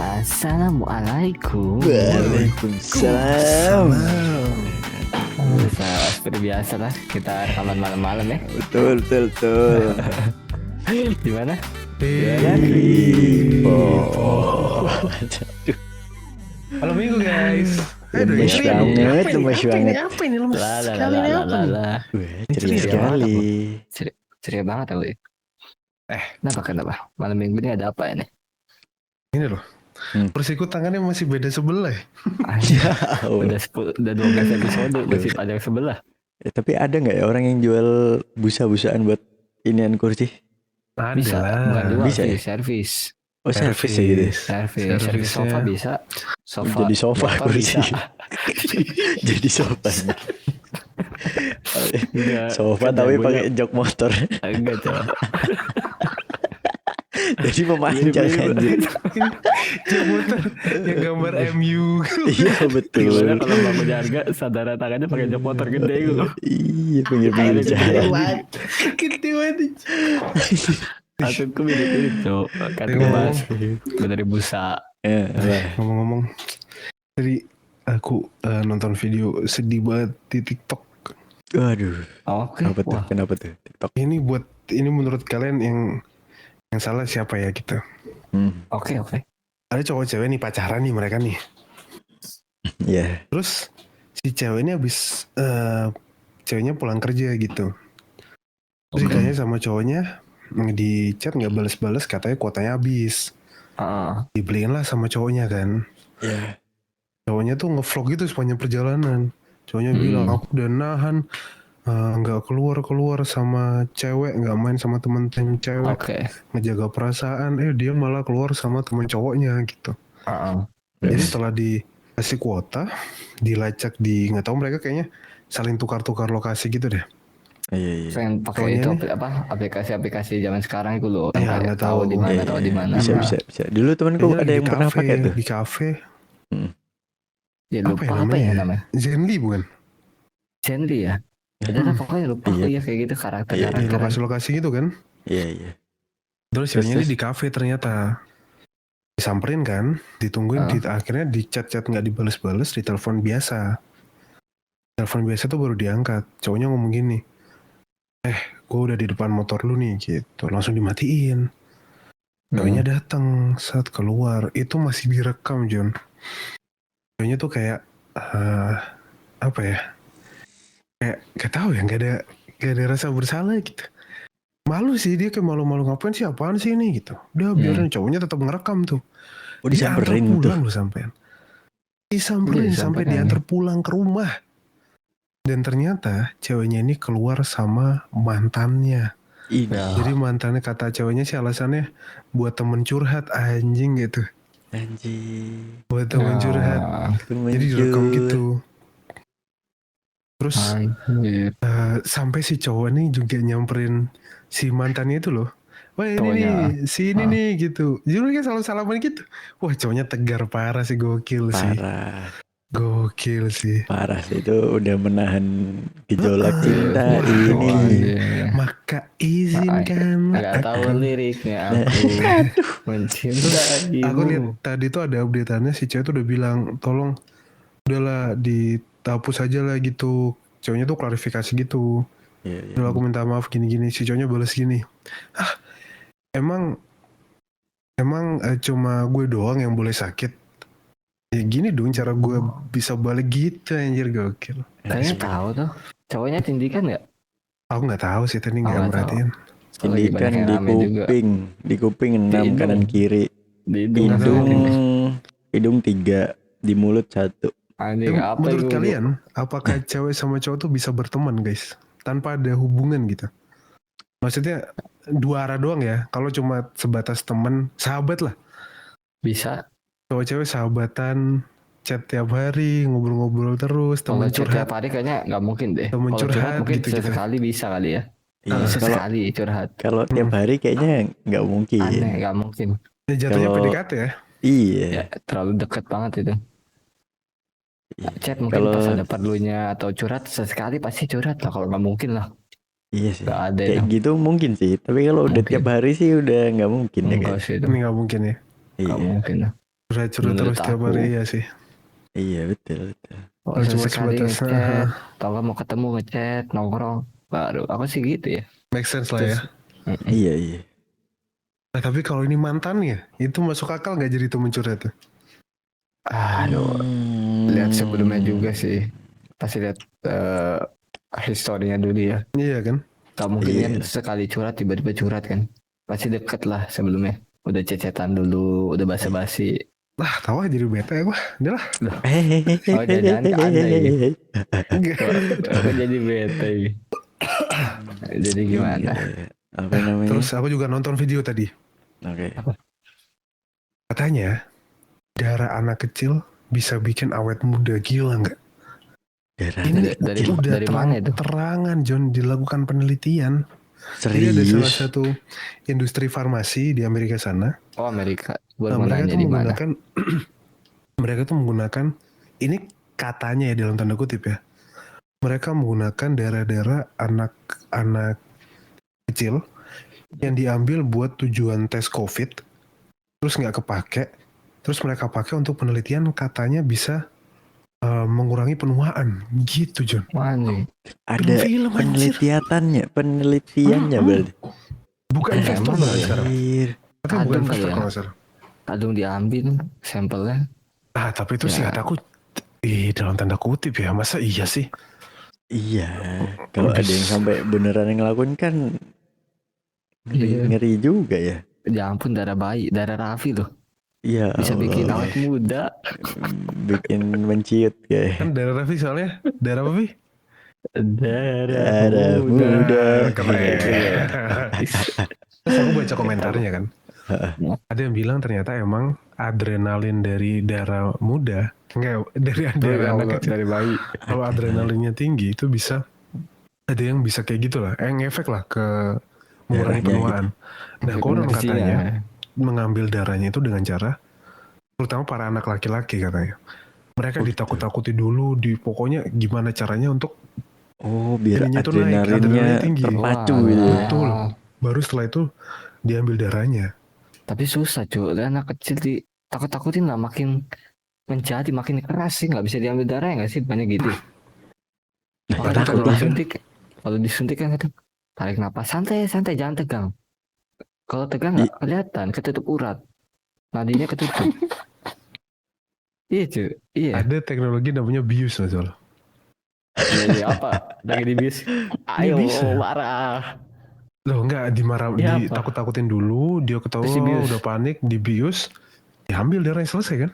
Assalamualaikum. Waalaikumsalam. Seperti biasa lah, kita rekaman malam-malam ya. Betul. Gimana? Malam minggu guys. Lemes banget. Apa ini lemes sekali ini apa nih? Lah. Ceria sekali. Ceria banget aku. Kenapa? Malam minggu ini ada apa ini? Ini loh. Persikut tangannya masih beda sebelah. Udah 12 episode masih pada yang sebelah. Tapi ada nggak ya orang yang jual busa-busaan buat inian kursi? Bisa, bukan jual Bisa sih, ya? servis. Oh servis ya gitu. Servis sofa bisa. Jadi sofa motor kursi. bisa. Jadi sofa. Enggak, Sofa kan tapi jagonya- pakai jok motor. Enggak coba. Jadi memanjang anjir. Jok motor yang gambar MU. Iya betul. Gimana kalau Bapak Jarga saudara tangannya pakai jok motor gede gitu. Iya pinggir-pinggir Tangannya jalan. Gede banget. Aku mirip-mirip cok. Kan mas dari busa. Ya, apa? Ngomong-ngomong, tadi aku nonton video sedih banget di TikTok. Waduh. Oke. Apa tuh? Wah. Kenapa tuh? TikTok. Ini menurut kalian yang salah siapa ya gitu? Oke. Ada cowok cewek nih pacaran nih mereka nih. Ya. Terus si cewek ini habis ceweknya pulang kerja gitu. Terus Oke. ditanya sama cowoknya di chat nggak balas-balas katanya kuotanya habis. Dibeliin lah sama cowoknya kan. Ya. Cowoknya tuh ngevlog gitu sepanjang perjalanan. Cowoknya bilang aku udah nahan nggak keluar sama cewek, nggak main sama temen-temen cewek, Oke. ngejaga perasaan. Dia malah keluar sama temen cowoknya gitu. Jadi setelah dikasih kuota, dilacak nggak tahu mereka kayaknya saling tukar-tukar lokasi gitu deh. Iya. Pengen pakai Cowoknya itu nih. aplikasi zaman sekarang itu loh. Ya, Kayak nggak tahu. tahu di mana, Iya, tahu di mana. Bisa. Dulu temanku Kayaknya ada lagi yang pernah pakai tuh. di kafe. Ya lupa apa ya namanya? Zenly bukan? Zenly ya. Ada pokoknya lupa Iya. aku ya kayak gitu karakter. Iya, Di lokasi-lokasi gitu kan. Iya. Terus ceweknya ini di kafe ternyata. Disamperin kan, ditungguin, akhirnya di chat-chat nggak dibales-bales, di telepon biasa. Telepon biasa tuh baru diangkat. Cowoknya ngomong gini, gue udah di depan motor lu nih gitu. Langsung dimatiin. Cowoknya datang saat keluar, itu masih direkam John. Cowoknya tuh kayak apa ya? Kayak gak tahu ya, gak ada rasa bersalah gitu. Malu sih dia, kayak malu-malu, ngapain sih, apaan sih ini gitu. Udah biarin, cowoknya tetap ngerekam tuh. Oh disamperin tuh. Pulang lu sampean. Disamperin Iya, sampai disamperin. diantar pulang ke rumah. Dan ternyata ceweknya ini keluar sama mantannya. Ini Jadi mantannya, kata ceweknya sih alasannya buat temen curhat, anjing gitu. anjing. Buat temen curhat. Jadi direkam gitu. Terus sampai si cowok nih juga nyamperin si mantannya itu loh. Wah ini Cowoknya. nih, si ini nih gitu. Jadi mereka selalu salaman gitu. Wah cowoknya tegar parah sih, gokil sih. Gokil sih. Parah sih itu udah menahan gejolak cinta ini. Maka izinkan. Gak tahu liriknya aku mencintai. Aku lihat tadi tuh ada update-annya, si cewek tuh udah bilang, tolong udahlah dihapus aja lah gitu. Cowoknya tuh klarifikasi gitu. Iya. Udah aku minta maaf gini-gini. Si cowoknya balas gini. Emang cuma gue doang yang boleh sakit? Ya gini dong cara gue bisa balik gitu, anjir, gokil. Kayaknya tahu tuh. Cowoknya tindikan nggak? Aku nggak tahu sih, tadi nggak nggak merhatiin. Tindikan di kuping 6, hidung. kanan kiri. Di Hidung 3, di mulut 1. Anjing apa Menurut itu? kalian, apakah cewek sama cowok tuh bisa berteman guys, tanpa ada hubungan gitu? Maksudnya dua arah doang ya. Kalau cuma sebatas teman, sahabat lah. Bisa. Cowok cewek sahabatan, chat tiap hari, ngobrol-ngobrol terus, Kalau teman chat curhat. tiap hari kayaknya nggak mungkin deh. Temen Kalau curhat curhat mungkin gitu-gitu. sesekali bisa kali ya. Iya, Sesekali curhat. kalau tiap hari kayaknya nggak mungkin. Aneh, nggak mungkin. Ya, jatuhnya Kalau- PDKT ya. Iya. Ya terlalu dekat banget itu. Chat mungkin Kalau pas ada perlunya atau curhat sesekali pasti curhat lah. Kalau nggak mungkin lah. iya sih. Nggak ada Kayak yang gitu mungkin sih. Tapi kalau udah Mungkin. tiap hari sih udah nggak mungkin ya enggak guys. sih itu. Ini nggak mungkin ya. Nggak Iya. mungkin lah. Curhat-curhat terus Menurut tiap aku. hari ya sih. Iya betul. Oh, Kalau cuma sesekali sebatas ngechat, atau nggak mau ketemu ngechat, nongkrong. Baru aku sih gitu ya. make sense lah ya. Mm-mm. Iya. Nah, tapi kalau ini mantannya, itu masuk akal nggak jadi temen curhat tuh? Aduh, lihat sebelumnya juga sih. Pasti lihat historinya dulu ya. Iya kan? Gak mungkin kan Iya. sekali curhat tiba-tiba curhat kan. Pasti deket lah sebelumnya. Udah cecetan dulu, udah basa-basi. Lah, tahu aja jadi bete gue. Udah lah. Loh, oh jangan ke anda ya. Kok jadi bete ya? Jadi gimana? Iya. Apa namanya? Terus aku juga nonton video tadi. Oke. Katanya darah anak kecil bisa bikin awet muda, gila nggak? Darah Ini Dari udah dari mana itu? terang-terangan John, dilakukan penelitian. Jadi ada salah serius. satu industri farmasi di Amerika sana. Oh Amerika. Baru Nah, mau mereka nanya tuh di mana? menggunakan mereka tuh menggunakan ini katanya ya dalam tanda kutip ya. Mereka menggunakan darah-darah anak-anak kecil yang diambil buat tujuan tes COVID, terus nggak kepake, terus mereka pakai untuk penelitian, katanya bisa mengurangi penuaan gitu John. Mana? Ada Film anjir. penelitiannya berarti. Bukan investor Emang bahkan ya? sekarang. Katanya bukan Kadung investor kali ya? kalau nggak salah. Kadung diambil sampelnya. Ah, tapi itu sih Ya. kataku dalam tanda kutip ya, masa iya sih? Iya. Kalau ada yang sampai beneran yang ngelakuin kan Iya. ngeri juga ya. Ya ampun darah bayi, darah Raffi loh. Ya Bisa bikin Allah. awet muda. Bikin menciut kayak. Kan darah Raffi soalnya darah apa Pi? Darah muda. Keren. Iya. Terus aku baca komentarnya kan. Ada yang bilang ternyata emang adrenalin dari darah muda, enggak dari anak kecil. Dari bayi. Kalau adrenalinnya tinggi itu bisa ada yang bisa kayak gitu lah, ngefek lah ke mengurangi Darahnya penuaan. Nah, konon Kondisinya. katanya mengambil darahnya itu dengan cara, terutama para anak laki-laki katanya. Mereka Oh, gitu. ditakut-takuti dulu, pokoknya gimana caranya untuk Oh, biar ininya tuh naik, adrenalinnya adrenalinnya tinggi. terpacu Wah, gitu. Betul. Baru setelah itu diambil darahnya. Tapi susah cuy, anak kecil ditakut-takutin lah makin menjadi makin keras sih, nggak bisa diambil darah ya nggak sih banyak gitu. Nah, Makanya takut lah. kalau disuntik kan kadang tarik napas santai santai jangan tegang. Kalau tegang nggak kelihatan, ketutup urat, nadinya ketutup. Iya cuy, iya. Ada teknologi namanya bius Mas Ol. Iya apa? Lagi dibius. Ayo bisa. marah. Loh enggak, Iya, apa? ditakut-takutin dulu, dia ketawa Terus dibius. udah panik, dibius, diambil darahnya selesai kan?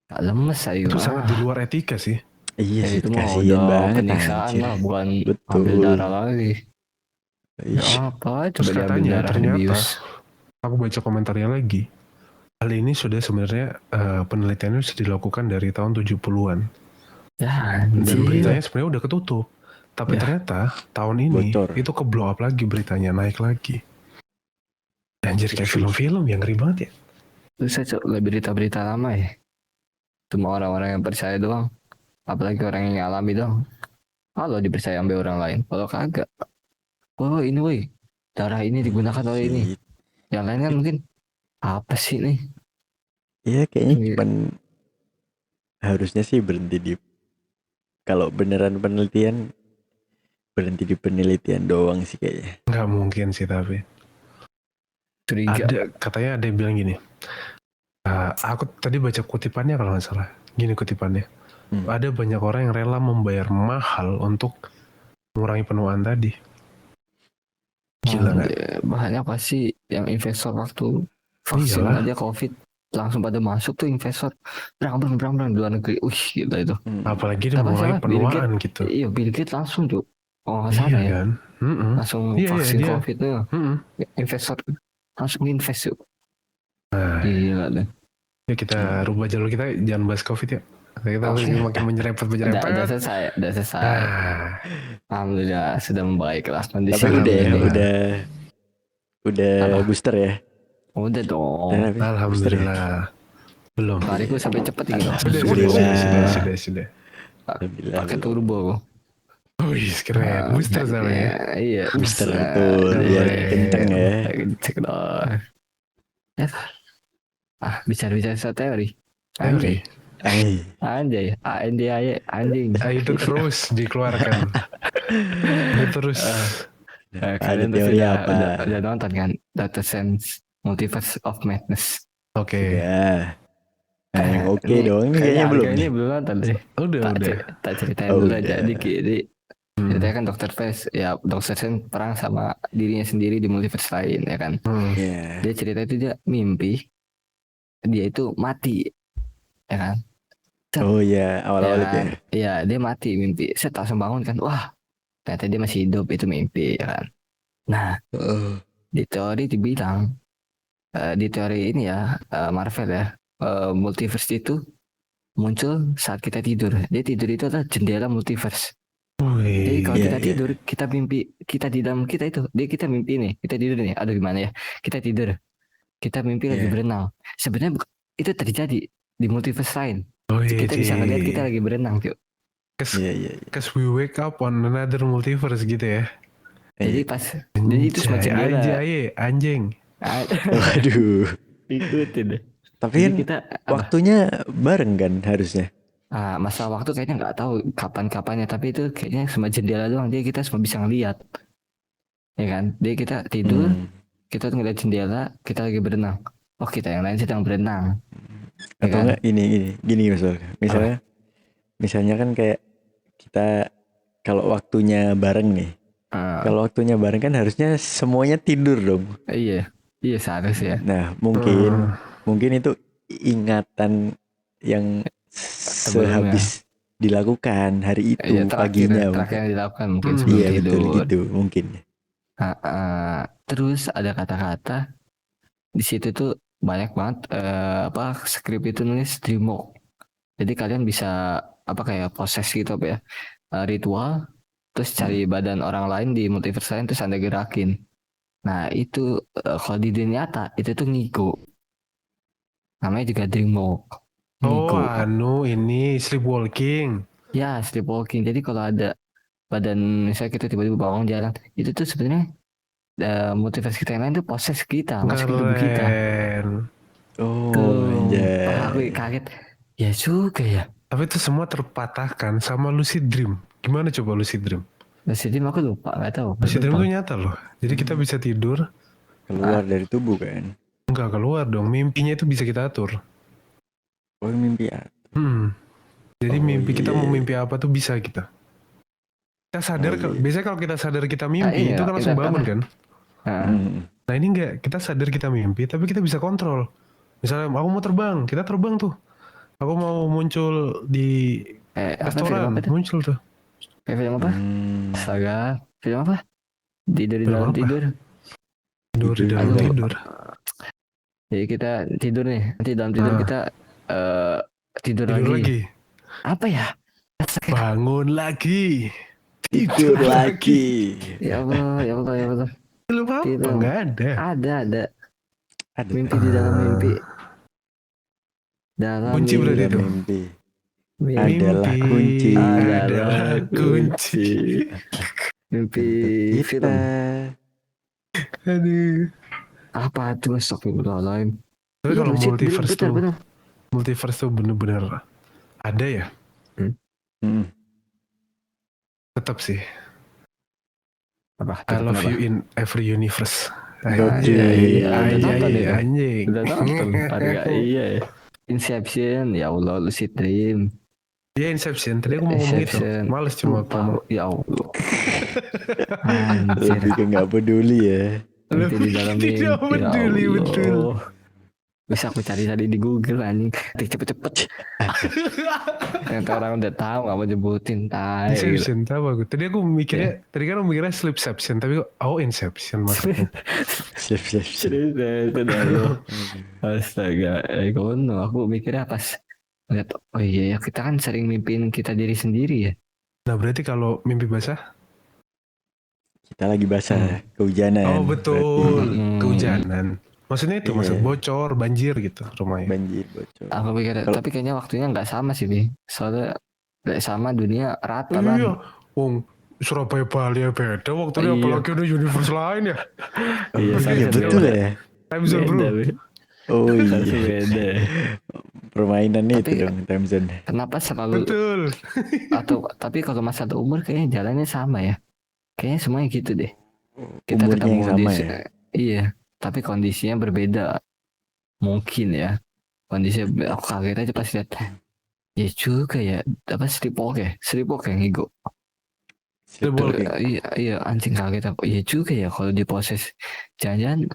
Gak lemes ayo. Itu sangat di luar etika sih. Iya sih, Itu mah kasihan udah banget penyiksaan anjir. lah, bukan Betul. ambil darah lagi. Ih, Ya apa? Terus Coba diambil katanya darah ternyata dibius. aku baca komentarnya lagi. Hal ini sudah sebenarnya penelitiannya sudah dilakukan dari tahun 70-an. Ya, Dan anjir. beritanya sebenarnya udah ketutup. Tapi Ya. ternyata tahun ini Bocor. itu ke blow up lagi beritanya, naik lagi. Anjir kayak film-film yang ngeri banget ya. Terus saya coba berita-berita lama ya. Cuma orang-orang yang percaya doang. Apalagi orang yang alami doang. Kalau dipercaya sampai orang lain. Kalau kagak. Oh ini woi. Darah ini digunakan oleh ini. Yang lain kan mungkin. Apa sih nih? Iya kayaknya Iya. cuman harusnya sih berhenti di, kalau beneran penelitian berhenti di penelitian doang sih kayaknya. Nggak mungkin sih tapi. Curiga. Katanya ada yang bilang gini. Aku tadi baca kutipannya kalau nggak salah. Gini kutipannya. Ada banyak orang yang rela membayar mahal untuk mengurangi penuaan tadi. Gila nggak? Banyak pasti yang investor waktu vaksin Iyalah. aja COVID. Langsung pada masuk tuh investor. Berang di luar negeri. Gila itu. Apalagi dia Apa mengurangi siapa? Bill penuaan gitu. Iya Bill Gates langsung tuh. Oh nggak Iya salah ya. kan? Langsung Iya, vaksin dia. COVID tuh. Investor langsung invest yuk. Nah, Gila deh. ya kita rubah jalur kita, jangan bahas COVID ya. Kita Oke. makin menyerempet. Udah selesai. Nah, Alhamdulillah sudah membaik lah kondisi. Tapi udah ya, Alhamdulillah. udah Apa? booster ya. Udah dong. Alhamdulillah. Belum. Lariku sampai cepet gitu. Sudah. Alhamdulillah. Pakai turbo. Wih, keren. Booster sama ya. Iya. Booster betul, biar kenceng ya. Kenceng dong. Ya, Bicara-bicara soal teori. Teori. Anjay, anjing. Itu terus dikeluarkan. Itu terus. Ada Kalian pasti teori udah, apa? udah nonton kan Doctor Strange Multiverse of Madness. Oke. Sudah. Nah, yang oke Ini dong. Ini kayaknya belum ini nih. belum nonton deh. Udah. Tak ceritain Oh, dulu aja udah. dikit. Jadi ceritanya kan Doctor Strange, ya Doctor Strange perang sama dirinya sendiri di multiverse lain ya kan. Iya. Dia cerita itu dia mimpi dia itu mati ya kan. Oh iya, awal-awal Ya itu ya. kan? Iya, dia mati mimpi. Saya langsung bangun kan. Wah, ternyata dia masih hidup, itu mimpi ya kan. Nah, di teori dibilang di teori ini ya Marvel ya, multiverse itu muncul saat kita tidur. Dia tidur itu adalah jendela multiverse. Jadi kalau Iya, kita iya. tidur, kita mimpi, kita di dalam kita itu, kita mimpi nih, kita tidur nih. Aduh gimana ya? Kita tidur, kita mimpi lagi Iya. berenang. Sebenarnya itu terjadi di multiverse lain. Oh Kita bisa ngeliat kita lagi berenang, cuy. Iya. Cause we wake up on another multiverse gitu ya. Jadi pas, jadi itu semacam jendela. Anjing. Waduh. Ikutin deh. Tapi Jadi kan kita waktunya bareng kan harusnya. masa waktu kayaknya nggak tahu kapan-kapannya, tapi itu kayaknya cuma jendela doang. Jadi kita semua bisa ngeliat, ya kan? Jadi kita tidur, kita ngeliat jendela, kita lagi berenang. Oh kita yang lain sedang berenang. Ya Atau kan? enggak gini misalnya kan kayak kita kalau waktunya bareng nih. Kalau waktunya bareng kan harusnya semuanya tidur dong. Iya seharusnya. Nah, mungkin itu ingatan yang sehabis dilakukan hari itu Iya, paginya terakhir yang dilakukan mungkin mungkin. sebelum Iya tidur. betul gitu mungkin. Terus ada kata-kata di situ tuh banyak banget skrip itu nulis dreamwalk. Jadi kalian bisa kayak proses gitu apa ya, ritual, terus cari badan orang lain di multiverse lain terus Anda gerakin. Nah itu kalau di dunia nyata itu tuh ngigo. Namanya juga dreamwalk. Ngigo. Ini sleepwalking. Ya sleepwalking. Jadi kalau ada badan misalnya kita tiba-tiba bangun jalan, itu tuh sebenarnya multiverse kita yang lain tuh proses kita, masuk ke tubuh kita. Oh, Aku kaget. Ya juga ya. Tapi itu semua terpatahkan sama lucid dream. Gimana coba lucid dream? Lucid dream aku lupa, nggak tahu. Lucid dream itu nyata loh. Jadi kita bisa tidur. Keluar dari tubuh kan? Enggak keluar dong. Mimpinya itu bisa kita atur. Oh mimpi ya? Jadi mimpi kita mau mimpi apa tuh bisa kita. Kita sadar, biasanya kalau kita sadar kita mimpi itu kan langsung bangun kan? Nah ini enggak, kita sadar kita mimpi tapi kita bisa kontrol. Misalnya aku mau terbang, kita terbang tuh. Aku mau muncul di restoran, muncul tuh. Film apa? Saga, film apa? Tidur di dalam tidur. Tidur di dalam tidur. Jadi kita tidur nih, nanti dalam tidur kita tidur lagi. Apa ya? Bangun lagi. Tidur lagi. Ya Allah. Belum apa? Enggak ada. Ada. Mimpi di dalam mimpi. Dalam kunci mimpi. berarti itu. Mimpi. Adalah kunci. Mimpi film. Aduh. Apa tuh? Astagfirullahaladzim. Tapi kalau multiverse tuh bener-bener ada ya. Tetap sih. Apa? I love you in every universe. Anjing. Udah nonton. Iya. Inception, ya Allah, lucid dream. Iya Inception. Tadi aku mau ngomong itu. Males cuma ngomong. Ya Allah. Lebih ke nggak peduli ya. Mimpi di dalam mimpi. Tidak peduli betul. Bisa aku cari tadi di Google anjing. Cepet. Ternyata orang udah tahu gak mau nyebutin. Inception tahu aku. Tadi aku mikirnya, tadi kan aku mikirnya Sleepception, tapi Inception maksudnya. Sleepception. Astaga, aku mikirnya pas lihat, oh iya ya kita kan sering mimpiin kita diri sendiri ya. Nah berarti kalau mimpi basah? Kita lagi basah, kehujanan. Oh betul, kehujanan. Maksudnya itu, maksud bocor, banjir gitu rumahnya. Banjir, bocor. Aku pikir, tapi kayaknya waktunya nggak sama sih, Bi. Soalnya nggak sama, dunia rata kan. Iya, Surabaya Bali ya beda waktunya, apalagi udah universe lain ya. Iya betul ya. Time zone bro. Oh Harus iya. beda. Permainannya itu Tapi dong time zone. kenapa selalu Betul. tapi kalau masalah umur kayaknya jalannya sama ya. Kayaknya semuanya gitu deh. Kita Umurnya ketemu yang di sama ya. iya, tapi kondisinya berbeda. Mungkin ya. Kondisinya aku kaget aja pas lihat. Ya juga ya, apa Stripok ya ngigo. Ball Oke. Iya, iya anjing kaget aku. Iya juga ya kalau diproses. Jangan-jangan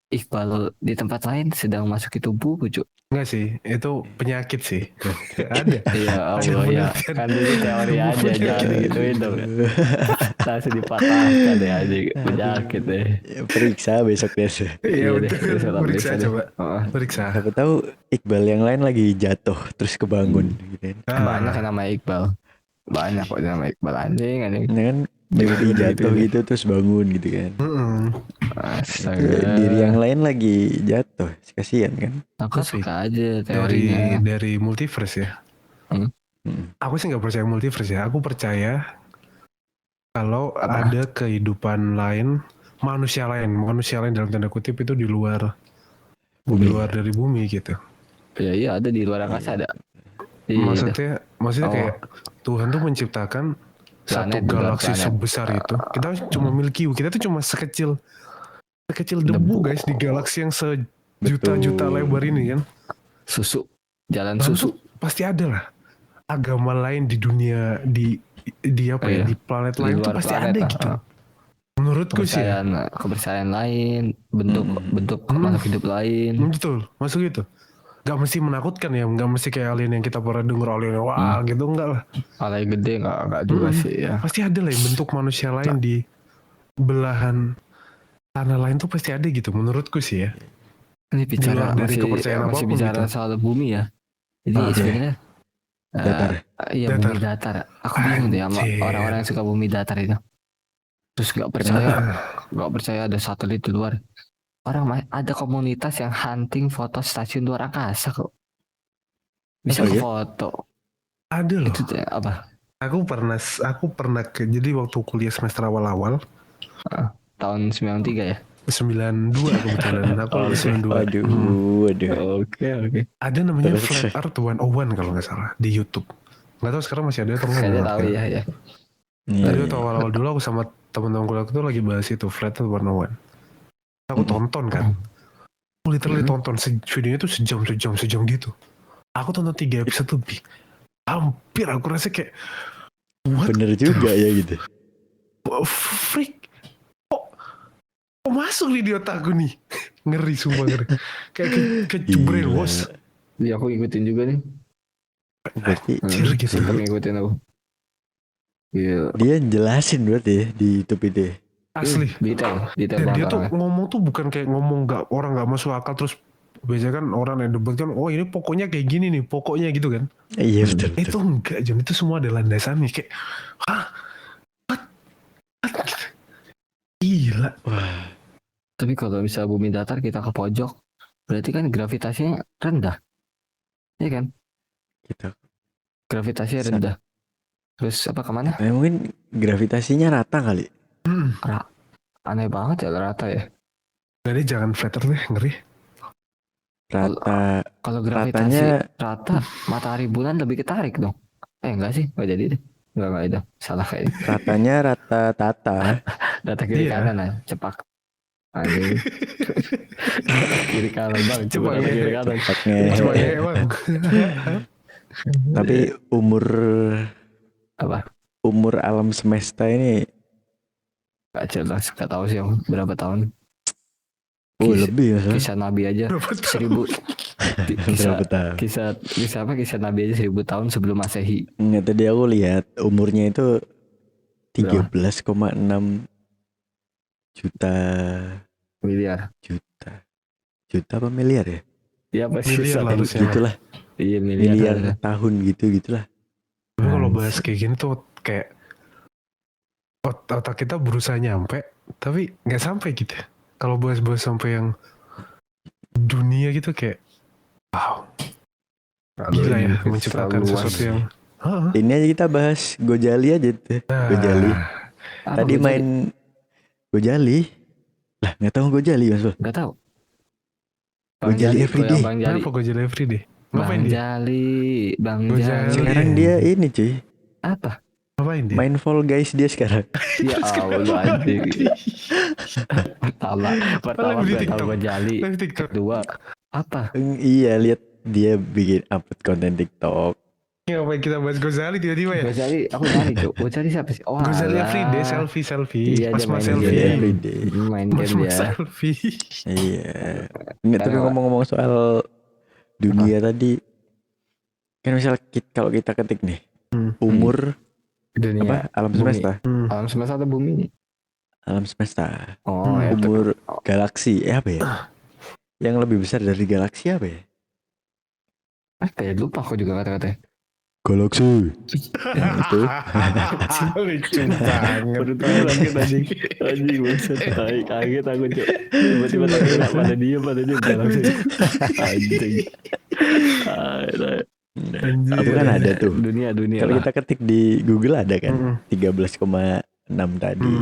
Iqbal di tempat lain sedang masuki tubuhku, Cuk. Enggak sih, itu penyakit sih. Ada. Iya Ada Allah ya, penelitian kan itu teori tubuh aja, jangan penyakit. digituin dong. Langsung dipatahkan ya aja penyakit deh. Periksa besok deh. Iya Iya deh, betul. terus kita Periksa periksa deh. coba. Oh, Periksa. Siapa tahu Iqbal yang lain lagi jatuh terus kebangun gitu kan. banyak yang Ah, nama Iqbal. Banyak kok yang nama Iqbal anjing. Ini kan mimpi Gitu, jatuh gitu. gitu terus bangun gitu kan. Itu diri yang Astaga. lain lagi jatuh, kasihan kan. Aku Tapi suka aja dari teorinya. multiverse ya. Hmm, Mm. Aku sih nggak percaya multiverse ya. Aku percaya kalau Apa? ada kehidupan lain, manusia lain dalam tanda kutip itu di luar Bumi. dari bumi gitu. Ya iya ada di luar angkasa ada. Iya, Maksudnya Oh. kayak Tuhan tuh menciptakan satu Planet, di luar galaksi planet. sebesar itu. Kita cuma Milky Way, kita tuh cuma sekecil debu guys di galaksi yang sejuta-juta Betul. lebar ini kan. susu, jalan Dan susu. tuh pasti ada lah agama lain di dunia di apa ya Iya. di planet Di lain tuh luar pasti planet, ada ah, gitu. ah. Menurutku sih ya. Kepercayaan lain, bentuk Mm. makhluk hidup lain. Betul, masuk gitu. Gak mesti menakutkan ya, gak mesti kayak alien yang kita pernah denger alien wah gitu enggak lah. Alay gede nggak juga sih ya. Pasti ada lah yang bentuk manusia lain di belahan tanah lain tuh pasti ada gitu menurutku sih ya. Ini bicara luar dari kepercayaan masih apapun bicara gitu. soal bumi ya. Jadi Oke. sebenarnya Datar. iya Datar. bumi datar. Aku bingung deh sama Anjir. orang-orang yang suka bumi datar itu. Terus nggak percaya ada satelit di luar. Ada komunitas yang hunting foto stasiun luar angkasa kok. Bisa Oh, iya? foto. Ada loh. Itu tuh apa? Aku pernah jadi waktu kuliah semester awal-awal Tahun 93 ya? 92 kebetulan. Aku Oke. 92. Waduh. Oke. Ada namanya Terus? Flat Earth 101 kalau nggak salah di YouTube. Nggak tahu sekarang masih ada atau Saya enggak. tahu ya. Iya, Jadi iya. waktu awal-awal dulu aku sama teman-teman kuliah aku tuh lagi bahas itu Flat Earth 101. Aku tonton kan. Aku literally tonton videonya tuh sejam gitu. Aku tonton 3 episode lebih. Hampir aku rasa kayak what Bener juga ya gitu. freak. Kok masuk nih di otakku nih. Ngeri sumpah ngeri. Kayak ke brainwash. Iya aku ikutin juga nih. Berarti Anjir gitu. Sempet ngikutin aku. Iya. dia jelasin berarti ya di YouTube itu ya. Asli. Detail Dan dia banget tuh orangnya. ngomong tuh bukan kayak ngomong orang nggak masuk akal terus biasanya kan orang yang debat kan oh ini pokoknya kayak gini nih pokoknya gitu kan. Iya betul. Itu enggak Jon, itu semua ada landasannya kayak hah what? Gila. Wah, Tapi kalau misalnya bumi datar kita ke pojok, berarti kan gravitasinya rendah. Iya kan? gitu. Gravitasinya rendah. Terus apa kemana? Mungkin gravitasinya rata kali. Aneh banget ya rata ya. Jadi jangan flat earth deh ngeri. Rata. Kalau gravitasi rata, matahari bulan lebih ketarik dong. Enggak sih, enggak jadi deh. Enggak itu. Salah kayaknya. Ratanya rata tata. Rata kiri Iya. kanan lah, cepak. Anjing. Kiri kanan bang, coba Cepak, kiri ya. kanan. Cuma Cepatnya. ya emang. Tapi Apa? umur alam semesta ini Gak jelas, gak tahu sih om berapa tahun. lebih ya. Kisah Nabi aja Berapa tahun? 1000 kisah Berapa tahun? kisah Nabi aja 1000 tahun sebelum Masehi. Nggak, tadi aku lihat umurnya itu 13,6 juta Miliar. apa miliar ya? Iya pasti Miliar lah harusnya. Gitulah, Iya miliar miliar. tahun gitulah. Tapi kalau bahas kayak gini tuh kayak otak kita berusaha nyampe tapi nggak sampai gitu. Kalau bahas-bahas sampai yang dunia gitu kayak wow gila ya menciptakan sesuatu yang Ini aja kita bahas Gojali aja tuh. Gojali. Tadi main Gojali. Lah nggak tahu Gojali Mas. Nggak tahu. Bang Gojali Jali, everyday. goyang Bang Jali. Kenapa Gojali everyday? Ngapain Bang dia? Jali, Bang Gojali. Jali. Sekarang dia ini cuy, Apa? Ngapain dia? main Fall Guys dia sekarang. Ya Allah anjing. Pertama Live di gue tahu TikTok. Gojali. Live TikTok. Kedua apa? Iya, lihat dia bikin upload konten TikTok. Ngapain kita bahas Gojali tiba-tiba ya? Gojali, aku nyari tuh. Gojali siapa sih? Oh, Gojali alah. everyday selfie. Iya, dia Mas-mas main selfie. Gojali game. everyday. Main Mas game ya. selfie. Iya. Nggak, tapi Karena- ngomong-ngomong soal dunia tadi, kan misal kalau kita ketik nih umur Dunia. apa alam Bumi. semesta, Alam semesta atau bumi? alam semesta, Oh, ya, itu. umur galaksi, apa ya? Yang lebih besar dari galaksi apa ya? Kayak lupa aku juga kata-katanya. Galaksi. Itu. Lucu banget. Anjing maksud kaget aku Cok. Tiba-tiba tanya pada dia langsung anjing. Itu kan ada tuh. Dunia Kalau lah. kita ketik di Google ada kan Mm-mm. 13,6 tadi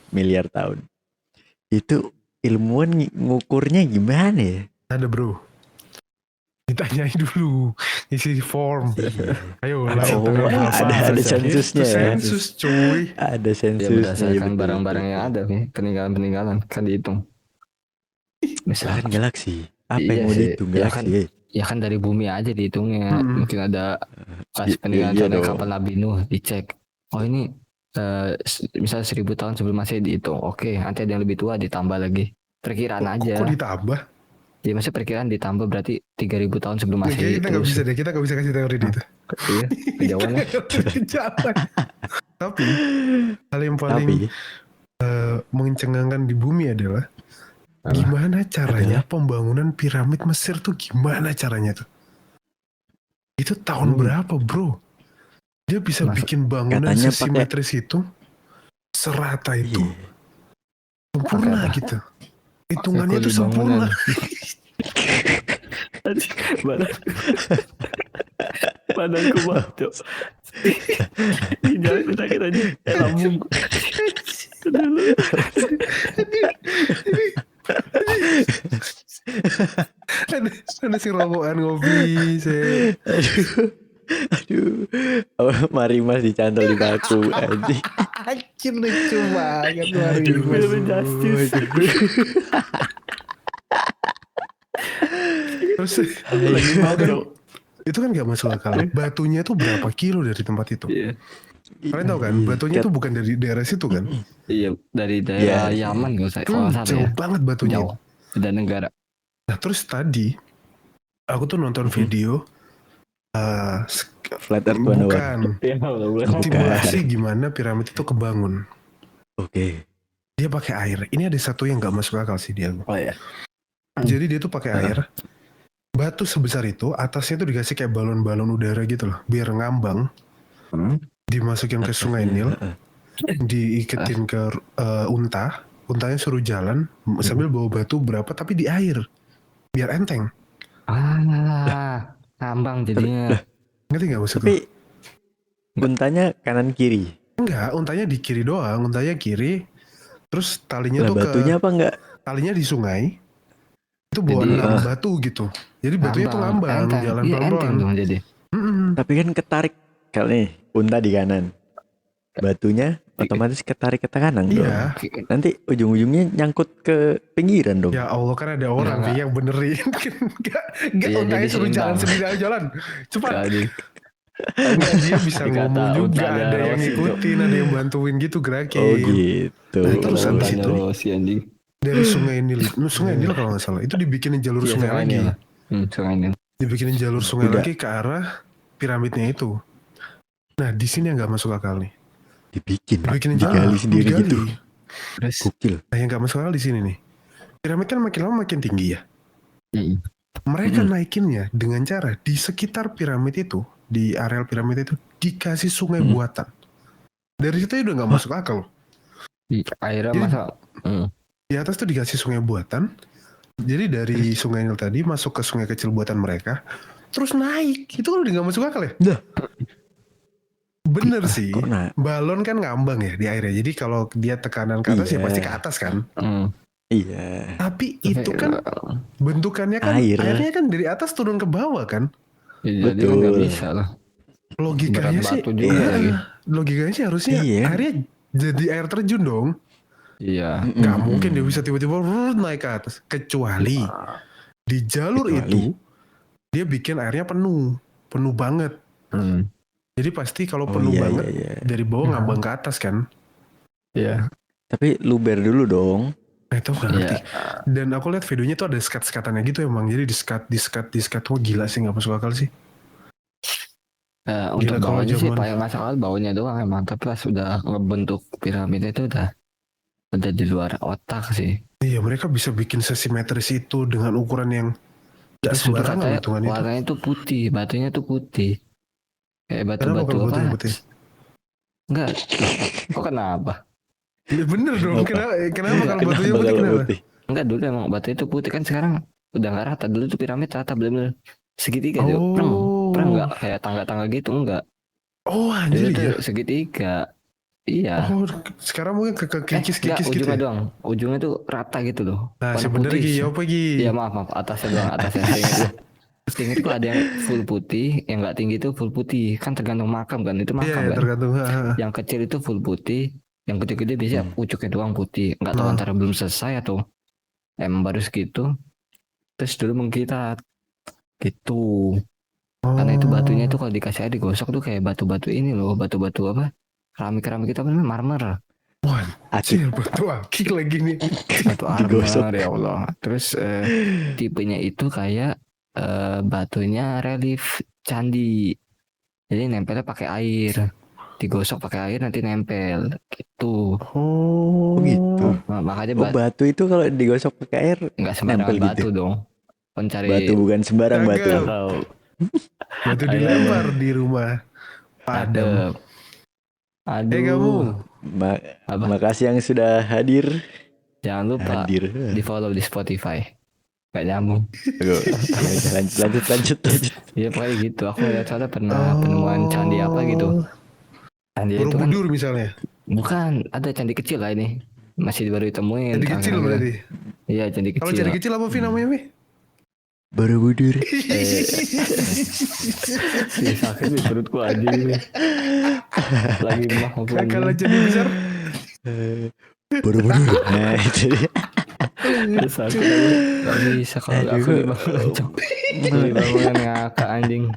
miliar tahun. Itu ilmuwan ngukurnya gimana ya? Ada bro. Ditanyain dulu. Isi form. Ayo lah. Oh, ada sensusnya Itu ya. sensus cuy. Ada Ya sensusnya. berdasarkan betul, barang-barang betul. yang ada nih, peninggalan kan dihitung. Misal Bahkan galaksi. Apa Iya yang mau sih. dihitung Ya galaksi? ya kan dari bumi aja dihitungnya. Mungkin ada pas Iya peninggalan dong. kapal Nabi Nuh dicek. Oh ini misal 1000 tahun sebelum Masehi dihitung. Oke, nanti ada yang lebih tua ditambah lagi. Perkiraan aja. Kok ditambah? Ya maksudnya perkiraan ditambah berarti 3000 tahun sebelum Kayaknya Masehi. kita nggak bisa deh. Kita nggak bisa kasih teori itu. Iya, kejauhannya. Jangan. Tapi hal yang paling Tapi mengencengangkan di bumi adalah gimana caranya pembangunan piramid Mesir tuh gimana caranya tuh? Itu tahun berapa bro? Dia bisa bikin bangunan katanya sesimetris itu, serata itu, iya. sempurna Pakai apa? gitu. Hitungannya Kuli tuh sempurna. Badanku bacok. Jangan sakit aja. Lambung. Ada si rokokan ngopi, Aduh. Oh, mari mas dicantol di baku anjing. Anjir lucu banget Film Justice. Terus Lagi bacok. itu kan gak masuk akal. Batunya tuh berapa kilo dari tempat itu? Iya. Kalian tahu kan, batunya tuh bukan dari daerah situ kan? Iya, dari daerah Iya. Yaman nggak usah. Kalau nggak salah Jauh ya. banget batunya. Jauh. Beda negara. Nah terus tadi aku tuh nonton video Flat Earth 101. bukan simulasi gimana piramid itu kebangun. Oke. Dia pakai air. Ini ada satu yang nggak masuk akal sih dia. Oh ya. Jadi dia tuh pakai air. Batu sebesar itu atasnya tuh dikasih kayak balon-balon udara gitu loh, biar ngambang. Dimasukin ke Sungai Nil, diiketin ke unta. Untanya suruh jalan sambil bawa batu berapa tapi di air, biar enteng. Ngambang jadinya. Ngerti nggak maksudku? Tapi untanya kanan kiri. Enggak, untanya di kiri doang, untanya kiri. Terus talinya Lah tuh batunya apa enggak? talinya di sungai. Itu bawa Jadi, 6 batu gitu. Jadi batunya tuh ngambang, enteng. jalan Iya, enteng pelan-pelan. dong jadi. Tapi kan ketarik kalau nih unta di kanan. Batunya otomatis ketarik ke kanan dong. Iya. Nanti ujung-ujungnya nyangkut ke pinggiran dong. Ya Allah kan ada orang Enggak. yang benerin. Enggak Iya, untanya jadi suruh jalan seimbang. sendiri aja jalan. Cepat. Jadi Enggak, dia bisa Dikata ngomong juga, untanya ada yang Rossi, ngikutin, ada yang bantuin gitu gerakin. Oh gitu. Nah, terus kalau habis tanya itu Rossi anjing. dari Sungai Nil, Sungai Nil kalau nggak salah, itu dibikinin jalur Iya, sungai Sungai lagi. Nil. Sungai Nil. Dibikinin jalur sungai Udah. lagi ke arah piramidnya itu. Nah di sini yang nggak masuk akal nih. Dibikinin digali sendiri digali. gitu. Terus Gokil. Nah yang nggak masuk akal di sini nih. Piramid kan makin lama makin tinggi ya. Mm. Mereka naikinnya dengan cara di sekitar piramid itu, di areal piramid itu dikasih sungai buatan. Dari situ udah nggak masuk akal. akhirnya Jadi- masa Di atas tuh dikasih sungai buatan. Jadi dari sungai Nil tadi masuk ke sungai kecil buatan mereka, terus naik. Itu kan udah nggak masuk akal ya? Dah. Bener sih. Kok nah? Balon kan ngambang ya di airnya. Jadi kalau dia tekanan ke atas Iya. ya pasti ke atas kan. Iya. Tapi itu kan bentukannya kan Air. airnya kan dari atas turun ke bawah kan. Ya, jadi kan nggak Betul. bisa lah. Logikanya Berat sih, batu juga lagi. logikanya sih harusnya Iya. airnya jadi air terjun dong. Iya. Nggak mungkin dia bisa tiba-tiba naik ke atas. Kecuali di jalur Kecuali. itu dia bikin airnya penuh banget. Hmm. Jadi pasti kalau Oh penuh iya, banget iya. dari bawah ngambang ke atas kan. Iya. Tapi luber dulu dong. Nah itu nggak ngerti. Dan aku lihat videonya tuh ada skat-skatannya gitu emang. Jadi di-skat. Wah gila sih, nggak masuk akal sih. Untuk Gila, kalau bawahnya sih zaman- paling masuk akal bawahnya doang emang. Tapi pas udah ngebentuk piramid itu udah di luar otak sih. Iya mereka bisa bikin sesimetris itu dengan ukuran yang gak Terus juga sembarangan katanya hitungan itu. warnanya tuh putih, batunya tuh putih. Kayak Kenapa batu-batu kalau apa? batunya putih? Enggak. Kok kenapa? Ya bener dong. Apa? Kenapa kalau batunya Kenapa putih kalau kenapa? putih? Enggak, dulu emang batunya tuh putih kan, sekarang udah nggak rata. Dulu tuh piramid rata, bener-bener segitiga tuh. Pernah nggak kayak tangga-tangga gitu, enggak. Oh Dulu anjir tuh ya. segitiga. Iya. Oh sekarang mungkin ke Enggak, kikis-kikis gitu ujungnya ya. doang. Ujungnya tuh rata gitu loh. Nah Warna sebenarnya putih. Gi, apa Gi? Iya, maaf, atasnya doang, atasnya. Seingatku ada yang full putih, yang nggak tinggi itu full putih. Kan tergantung makam kan, itu Iya makam ya, kan. tergantung. Yang kecil itu full putih, yang gede-gede biasanya pucuknya doang putih. Nggak tahu antara belum selesai atau emang baru segitu. Terus dulu mengkilat gitu. Karena itu batunya itu kalau dikasih air digosok tuh kayak batu-batu ini loh, batu-batu apa? Keramik-keramik itu apa namanya? Marmer. Akik. Anjir batu akik lagi nih. Batu Digosok. armor ya Allah. Terus tipenya itu kayak batunya relief candi. Jadi nempelnya pakai air. Digosok pakai air nanti nempel gitu. Oh gitu. Nah, makanya Oh batu itu kalau digosok pakai air nggak sembarangan nempel batu gitu. dong. Pencari Batu bukan sembarang Kagak. batu. tahu. Batu dilempar di rumah. Padam. Aduh. Kamu. Apa? Makasih yang sudah hadir. Jangan lupa Hadir. di follow di Spotify. Gak nyambung. Lanjut. Iya pokoknya gitu. Aku lihat soalnya pernah penemuan candi apa gitu. Candi itu kan Borobudur misalnya. bukan, ada candi kecil lah ini. Masih baru ditemuin. Candi kecil berarti. Iya candi kecil. Kalau candi kecil apa Vi namanya Vi? Borobudur. Sakit nih perutku aja ini. Lagi mah Kalau candi besar. Borobudur. Nah itu dia. sakit aku. Gak bisa kalau aku dibangunan ngakak anjing.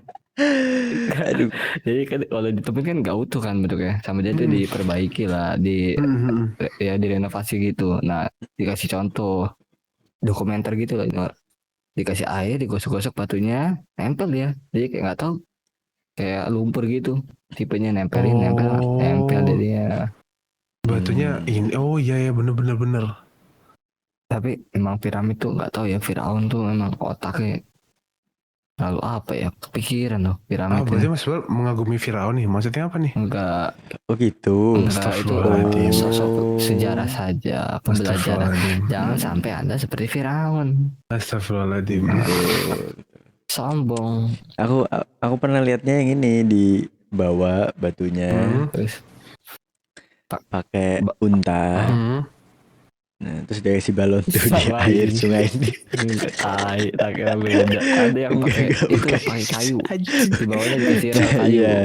Aduh. Jadi kan kalau ditemuin kan gak utuh kan bentuknya. Sama dia tuh diperbaiki lah, ya direnovasi gitu. Nah dikasih contoh dokumenter gitu lah. Dikasih air, digosok-gosok batunya, nempel ya. Jadi kayak nggak tahu, kayak lumpur gitu. Tipenya nempel jadinya. Batunya ini. Oh iya bener. Tapi emang piramid tuh nggak tahu ya, Firaun tuh memang otaknya lalu apa ya, kepikiran loh piramid. Berarti Mas Bal mengagumi Firaun nih. Maksudnya apa nih? Enggak. Oh gitu. Enggak, itu sosok sejarah saja, pembelajaran. Jangan sampai Anda seperti Firaun. Astagfirullahaladzim. Sombong. Aku pernah lihatnya yang ini di bawah batunya. Terus pakai unta. Nah, terus dia kasih balon tuh di air sungai ini. Tak kira beda. Ada yang pakai itu pakai kayu. Di bawahnya dikasih kayu. Iya.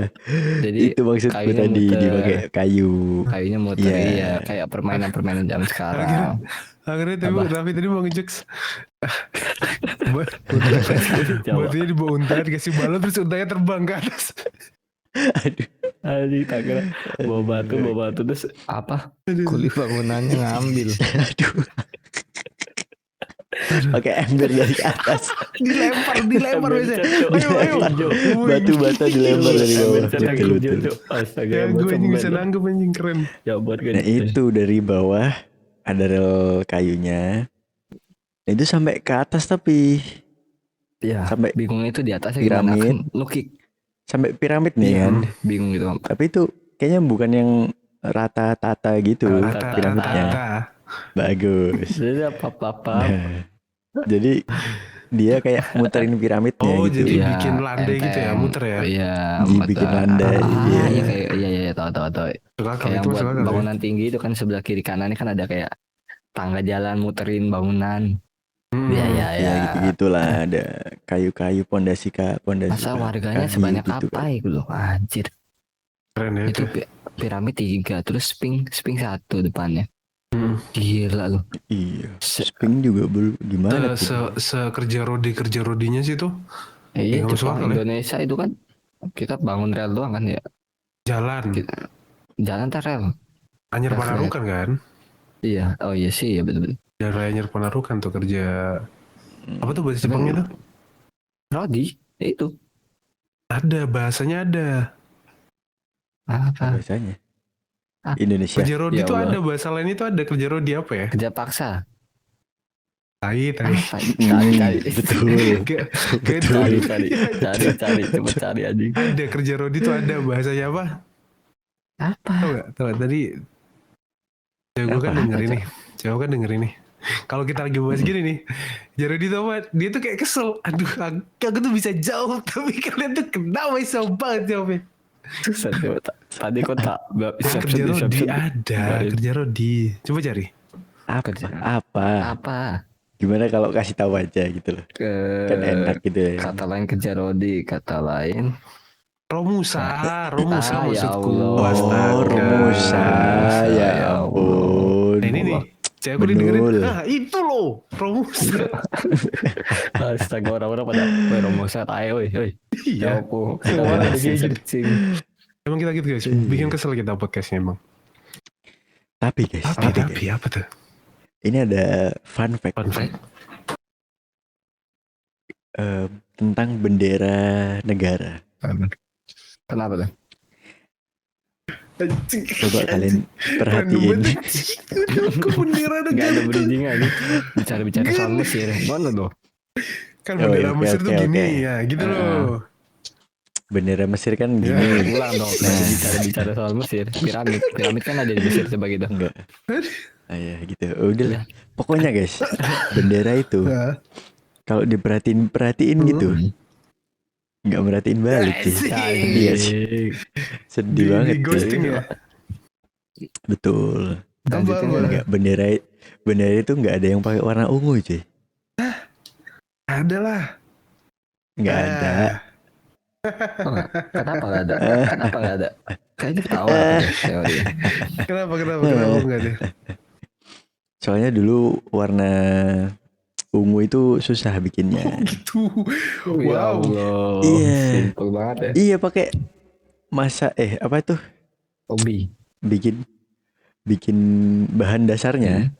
Jadi itu maksudku tadi dipakai kayu. Kayunya muter iya, kayak permainan zaman sekarang. Akhirnya tapi tadi mau ngejeks. Batunya dibawa unta dikasih balon terus untanya terbang ke atas. Aduh, tak kira bawa batu terus apa? Kulit bangunannya ngambil. Aduh. Pakai ember dari atas. dilempar biasa. Ayo. Batu-bata dilempar dari bawah. Betul. Astaga, gue anjing bisa nangkep anjing keren. Ya buat Nah itu dari bawah ada rel kayunya. Nah, itu sampai ke atas tapi. Ya. Sampai bingungnya itu di atasnya piramid. Gimana? Lukik. Sampai piramid nih kan. Bingung gitu. Tapi itu kayaknya bukan yang rata-tata gitu piramidnya. Bagus. Jadi apa-apa. Nah, jadi dia kayak muterin piramidnya gitu. Jadi bikin landai gitu ya, muter ya. Iya, dibikin landai. Iya tahu. Kayak yang buat bangunan tinggi itu kan sebelah kiri kanannya kan ada kayak tangga jalan muterin bangunan. Ya ya Ya ya. gitu-gitulah, ada kayu-kayu pondasi Masa warganya kayu sebanyak gitu apa kan. itu loh, anjir. Keren ya Itu itu. piramid 3, terus sphinx 1 depannya. Hmm. Gila loh. Iya, Sphinx juga gimana tuh? Kerja rodinya sih tuh. Iya, Nggak masuk Jepang akal ya. Indonesia itu kan kita bangun rel doang kan ya. Jalan. Jalan tar rel. Anyer Rel flat. Panarukan kan. Iya, oh iya sih ya betul-betul. Jalan raya Anyer Panarukan tuh kerja. Apa tuh bahasa Tapi Jepangnya tuh? Rodi itu Ada bahasanya ada. apa? Bahasanya Ah, Indonesia. Kerja rodi Ya tuh Allah. ada bahasa lain itu ada kerja rodi apa ya? Kerja paksa. Tai. Apa? Cari. Betul. Gak Betul. Cari, cepet cari anjing. Ada kerja rodi tuh ada bahasanya apa? Apa? Tahu gak? Tadi cewek gue kan Apa, denger Cok? ini. Cewek kan denger ini. Kalau kita lagi bahas gini nih, Jarodi tuh apa? Dia tuh kayak kesel. Aduh, aku tuh bisa jawab, tapi kalian tuh kenapa bisa banget jawabnya? Susah coba. Tadi kok tak Kerja rodi ada, kerja rodi. Coba cari. Apa? Gimana kalau kasih tahu aja gitu loh. Kan enak gitu ya. Kata lain kerja rodi, kata lain Romusa ya maksudku. Allah. Oh, Romusa. Ya ampun. Nah, ini nih, cewek gue dengerin. Nah, itu loh, Romusa. Astaga, orang-orang pada Romusa tae woi. Iya. Aku Wah, ada kayak gitu. searching. Emang kita gitu guys, bikin kesel kita podcastnya emang. Tapi guys, Tapi apa tuh? ini ada fun fact. Tentang bendera negara. Kenapa tuh? Coba kalian perhatiin. Kok bendera Gak negara ada tuh? bridging aja. Bicara soal Mesir. Mana tuh? Kan bendera oke, Mesir tuh oke, gini oke. ya, gitu loh. Bendera Mesir kan Ya. gini. Ulang dong. Nah. Bicara soal Mesir. Piramid kan ada di Mesir coba gitu. Enggak. Ya gitu. Udah. Ya. Pokoknya guys, bendera itu Nah. kalau perhatiin gitu, nggak merhatiin balik sih. Iya sih. Sedih banget Di ghosting sih. ya. Betul. Apa? Enggak, bendera itu nggak ada yang pakai warna ungu cuy. Ada lah. Nggak ada. Oh, kenapa nggak ada? Kayaknya ketawa teori. Kenapa nggak ada? Soalnya dulu warna ungu itu susah bikinnya. Gitu. Ya Wow. Allah. Iya. Simpel banget ya. Iya pakai apa itu? Hobi. Bikin bahan dasarnya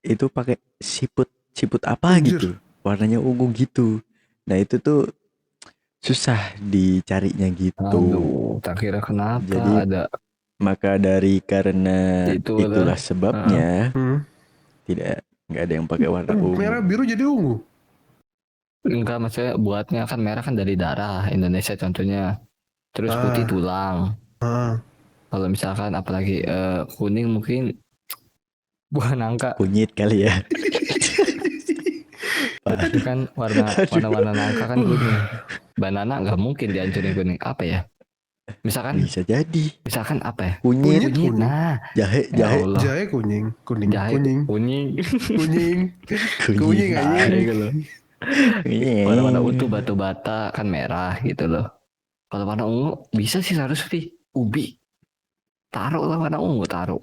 itu pakai siput apa Anjir. gitu. Warnanya ungu gitu. Nah itu tuh susah dicarinya gitu. Aduh, tak kira kenapa Jadi, ada. Maka karena itulah sebabnya nggak ada yang pakai warna ungu. Merah biru jadi ungu. Enggak, maksudnya buatnya kan merah kan dari darah Indonesia contohnya. Terus putih tulang. Kalau misalkan apalagi kuning mungkin buah nangka. Kunyit kali ya. Itu kan warna nangka kan kuning. Banana nggak mungkin dihancurin kuning. Apa ya? Misalkan Bisa jadi. Misalkan apa ya? Kunyit. Nah, Jahe. Jahe kuning. Warna utuh batu bata kan merah gitu loh. Kalau warna ungu bisa sih harusnya ubi. Taruh lah warna ungu taruh.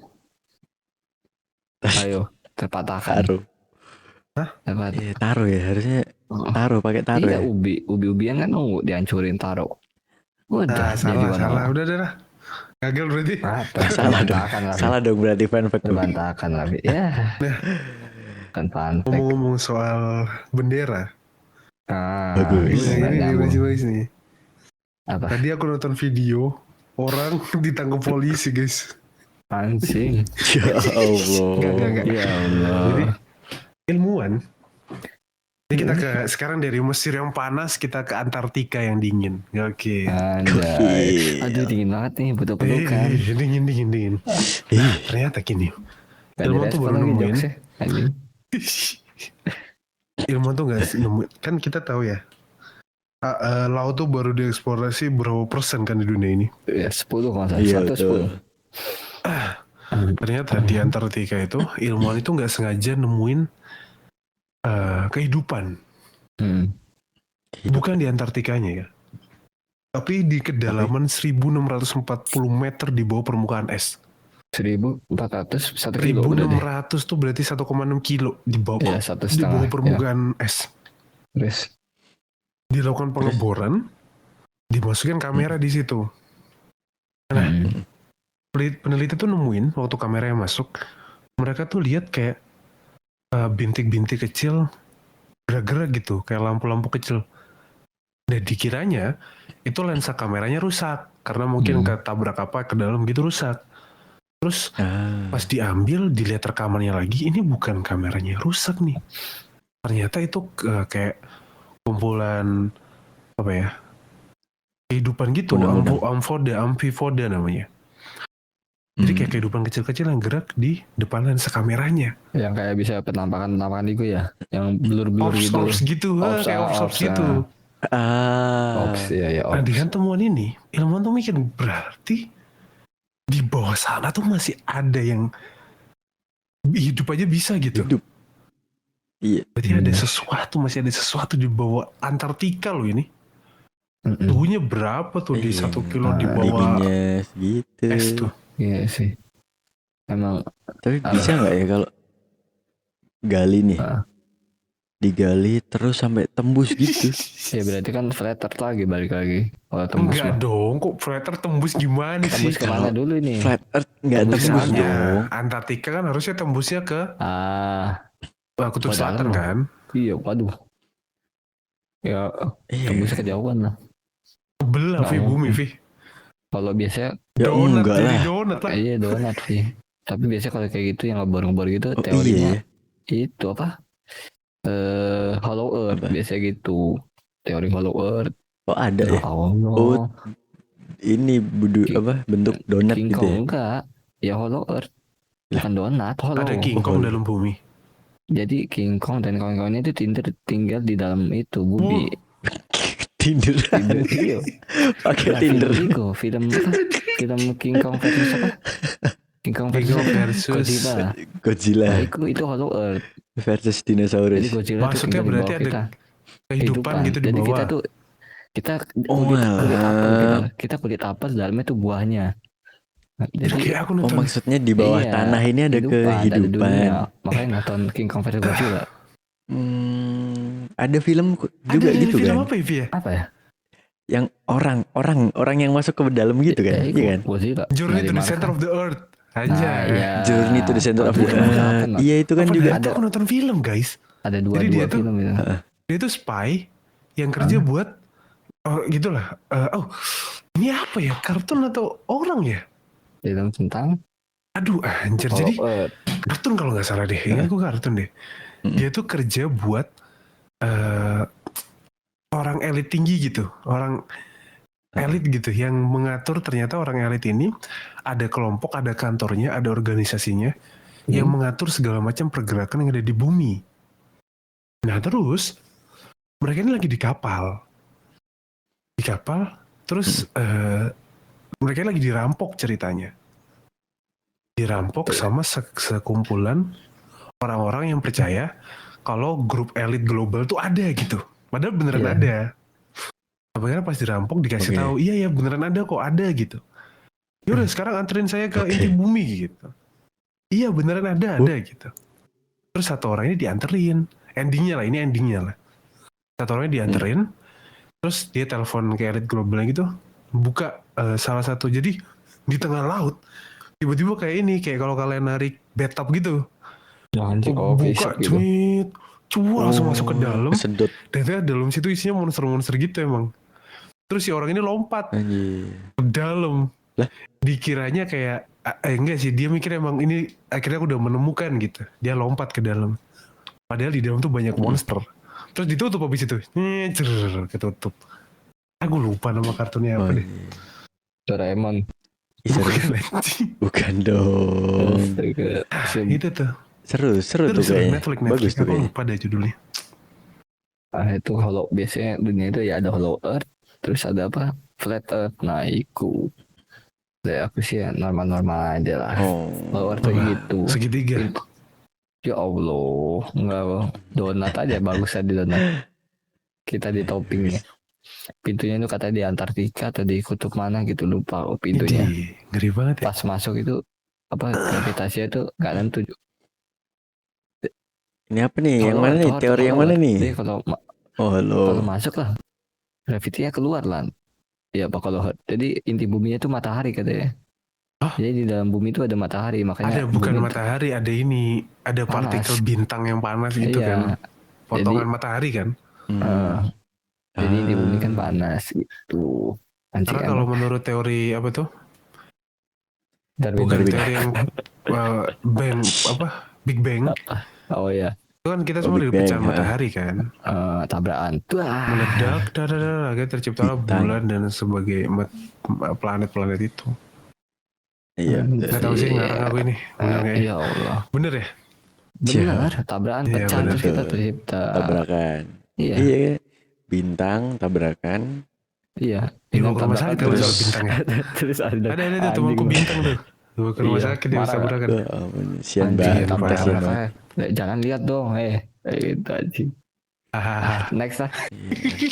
Ayo terpatahkan. Taruh. Iya, taruh ya harusnya pakai taruh iya, ya. ubi-ubian kan ungu dihancurin taruh. Udah salah. Udah. Gagal berarti. Salah dong berarti fun fact. Terbantahkan lagi. Ya. Kan fun fact. Ngomong soal bendera. Bagus. Bagus nih. Apa? Tadi aku nonton video orang ditangkap polisi guys. Anjing. Ya Allah. Enggak. Ya Allah. Jadi ilmuwan. Ini kita sekarang dari Mesir yang panas kita ke Antartika yang dingin. Oke. Anjay. Aduh dingin banget nih, butuh pelukan. Dingin. Ternyata gini. Ilmuwan tuh baru nemuin. Ilmuwan tuh nggak nemuin. Kan kita tahu ya. Laut tuh baru dieksplorasi berapa persen kan di dunia ini? Ya 10 kalau Iya, 110. Ternyata di Antartika itu ilmuwan itu nggak sengaja nemuin kehidupan. Bukan di Antartikanya ya, tapi di kedalaman 1640 meter di bawah permukaan es. 1.400 1 kilo berarti. 1.600 tuh berarti 1,6 kilo di bawah, Ya, 1,5 di bawah ya. permukaan es. Terus Dilakukan pengeboran, dimasukin kamera di situ. Nah, peneliti tuh nemuin waktu kameranya masuk, mereka tuh lihat kayak bintik-bintik kecil gerak-gerak gitu, kayak lampu-lampu kecil. Dan dikiranya itu lensa kameranya rusak karena mungkin ketabrak apa ke dalam gitu rusak. Terus pas diambil, dilihat rekamannya lagi, ini bukan kameranya rusak nih. Ternyata itu kayak kumpulan apa ya? Kehidupan gitu, amfipoda namanya. Jadi kayak kehidupan kecil-kecil yang gerak di depan lensa kameranya. Yang kayak bisa penampakan itu ya, yang blur-blur gitu. Orbs gitu, kayak orbs gitu. Orbs, ya Nah, orbs. dengan temuan ini, ilmuwan tuh mikir berarti di bawah sana tuh masih ada yang hidup aja bisa gitu. Hidup. Iya. Berarti ada sesuatu, masih ada sesuatu di bawah Antartika loh ini. Suhunya berapa tuh di 1 kilo di bawah dinginnya segitu. es tuh. Iya sih. Emang. Tapi bisa nggak ya kalau gali nih, digali terus sampai tembus gitu? Ya berarti kan flat earth lagi, balik lagi. Kalau tembus Enggak dong, kok flat earth tembus gimana sih? Tembus kemana dulu ini? Flat earth nggak tembus Misalnya, dong. Antartika kan harusnya tembusnya ke Kutub Padahal Selatan kan? Iya, waduh. Ya tembusnya kejauhan lah. Belah Vi bumi Vi. Kalau biasanya Ya donat enggak jadi lah. donat lah. Iya donat sih. Tapi biasanya kalau kayak gitu yang ngebor-ngebor gitu Oh, teorinya iya. itu apa? Hollow Earth Apa? biasa gitu. Teori Hollow Earth. Oh ada ya. Allah. Oh ini bentuk donat King gitu Kong ya. enggak. Ya Hollow Earth. Bukan donat, hollow. Ada King Kong dalam bumi. Jadi King Kong dan kawan-kawannya itu tinggal di dalam itu bumi. Tinder. Iya. Pakai Tinder. Film apa? Film King Kong versus apa? King Kong versus Godzilla. Nah, itu Hollow Earth versus dinosaurus. Jadi Godzilla maksudnya tuh berarti ada kehidupan gitu di Jadi bawah. kita kulit apel gitu. Kita kulit apel dalamnya tuh buahnya. Jadi aku nonton. Maksudnya di bawah tanah ini ada kehidupan. Makanya nonton King Kong versus Godzilla. Ada film juga ada gitu film kan? Apa ya? Yang orang yang masuk ke dalam gitu kan? Iya kan? Godzilla. Journey to the Center of the Earth. Aja. Journey to the Center of the Earth. Iya itu kan juga. Ada. Aku nonton film guys. Ada dua film itu. Dia tuh spy yang kerja buat gitulah. Ini apa ya? Kartun atau orang ya? Film tentang. Aduh anjir. Jadi kartun kalau nggak salah deh. Ini aku kartun deh. Dia tuh kerja buat orang elit tinggi gitu. Orang elit gitu yang mengatur. Ternyata orang elit ini ada kelompok, ada kantornya, ada organisasinya yang mengatur segala macam pergerakan yang ada di bumi. Nah terus mereka ini lagi di kapal, terus mereka lagi dirampok ceritanya, dirampok sama sekumpulan orang-orang yang percaya kalau grup elit global tuh ada gitu, padahal beneran ada. Akhirnya pas dirampok dikasih tahu, iya beneran ada kok, ada gitu. Yaudah sekarang anterin saya ke inti bumi gitu. Iya beneran ada gitu. Terus satu orang ini dianterin, endingnya lah. Satu orangnya dianterin, terus dia telepon ke elit global gitu, buka salah satu, jadi di tengah laut tiba-tiba kayak kalau kalian narik bathtub gitu, buka cual langsung masuk ke dalam, dan dalam situ isinya monster-monster gitu emang. Terus si orang ini lompat ke dalam, dikiranya kayak enggak sih, dia mikir emang ini akhirnya udah menemukan gitu, dia lompat ke dalam, padahal di dalam tuh banyak monster. Terus ditutup habis itu, ketutup. Aku lupa nama kartunnya apa deh. Doraemon. Bukan dong. Itu tuh. Seru tuh kayaknya. Netflix. Bagus tuh kayaknya. Lupa deh judulnya. Itu kalau biasanya dunia itu ya ada Hollow Earth, terus ada apa? Flat Earth. Nah, itu Ya, aku sih ya normal-normal aja lah. Kalau Oh. orto Apa? gitu. Segitiga. Ya Allah, enggak kok. Donat aja bagus di donat. Kita di toppingnya. Pintunya itu kata di Antartika atau di kutub mana gitu lupa kok pintunya. Ini ngeri banget ya. Pas masuk itu apa gravitasinya itu nggak nentu. Ini apa nih? Yang Follower, mana nih? Teori yang mana follower. nih? Dia kalau Oh, kalau halo. masuk lah gravitinya keluar lah. Ya apa kalau jadi inti buminya itu matahari katanya. Oh, Jadi di dalam bumi itu ada matahari makanya ada bukan bumi matahari, ada ini, ada partikel panas. bintang yang panas gitu kan. Iya. Jadi Potongan matahari kan. eh, Hmm. jadi inti bumi kan Ah. panas gitu. Anjing Karena kalau emang. menurut teori apa tuh? Darwin. Bukan Darwin. teori yang bang apa? Big Bang. Apa? Oh ya, Itu kan kita Oh, semua Big dari Bang. pecahan matahari kan. tabrakan. Wah. Meledak, akhirnya terciptalah Bintang. bulan dan sebagai planet-planet itu. Iya, betul. Nggak tahu sih, ngarang aku ini. Bener nggak ya? Ya Allah. Bener ya? Benar, tabrakan Iya, pecah benar. terus kita tercipta. Tabrakan. Iya, Iya. Bintang tabrakan. iya. Dibawa Bintang ke rumah tabrakan sakit kalau terus soal bintang ya. terus ada Ada tuh anjing. temanku bintang tuh. Dibawa ke rumah Iya, sakit dia bisa marah. tabrakan. Oh, ampun. Sian Anjing banget. Anjing, tabrakan Kasian parah. banget. makanya. Jangan lihat dong, kayak gitu anjing. Hahaha. Next lah,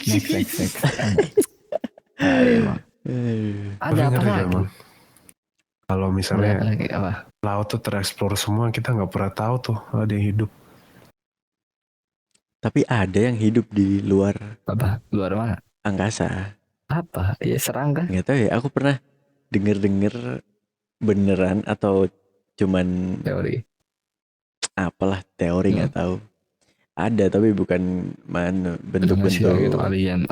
Iya. next. Emang. Ada Tapi apa ngeri lagi? emang. Kalau Ada apa misalnya lagi? Apa? laut tuh tereksplor semua, kita nggak pernah tahu tuh ada yang hidup. Tapi ada yang hidup di luar Apa? Luar mana? angkasa. Apa? Ya serangga. Nggak tahu ya. Aku pernah denger beneran atau cuman Teori. apalah teori nggak tahu. Ada tapi bukan Manusia bentuk-bentuk gitu, alien.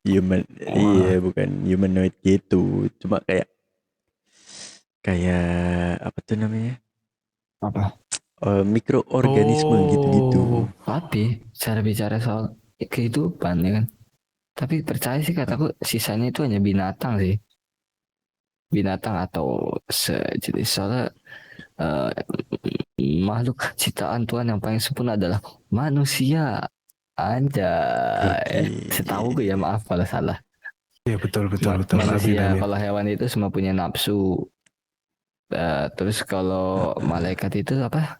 human. Wah. Iya, bukan humanoid gitu. Cuma kayak apa tuh namanya? Apa? Mikroorganisme gitu-gitu. Tapi cara bicara soal kehidupan ya kan. Tapi percaya sih kataku sisanya itu hanya binatang sih. Binatang atau sejenis soalnya eh, makhluk ciptaan Tuhan yang paling sempurna adalah manusia. Anjay. Setahu gue ya, maaf kalau salah. Iya betul. Manusia, Amin. kalau hewan itu semua punya nafsu. Terus kalau malaikat itu apa?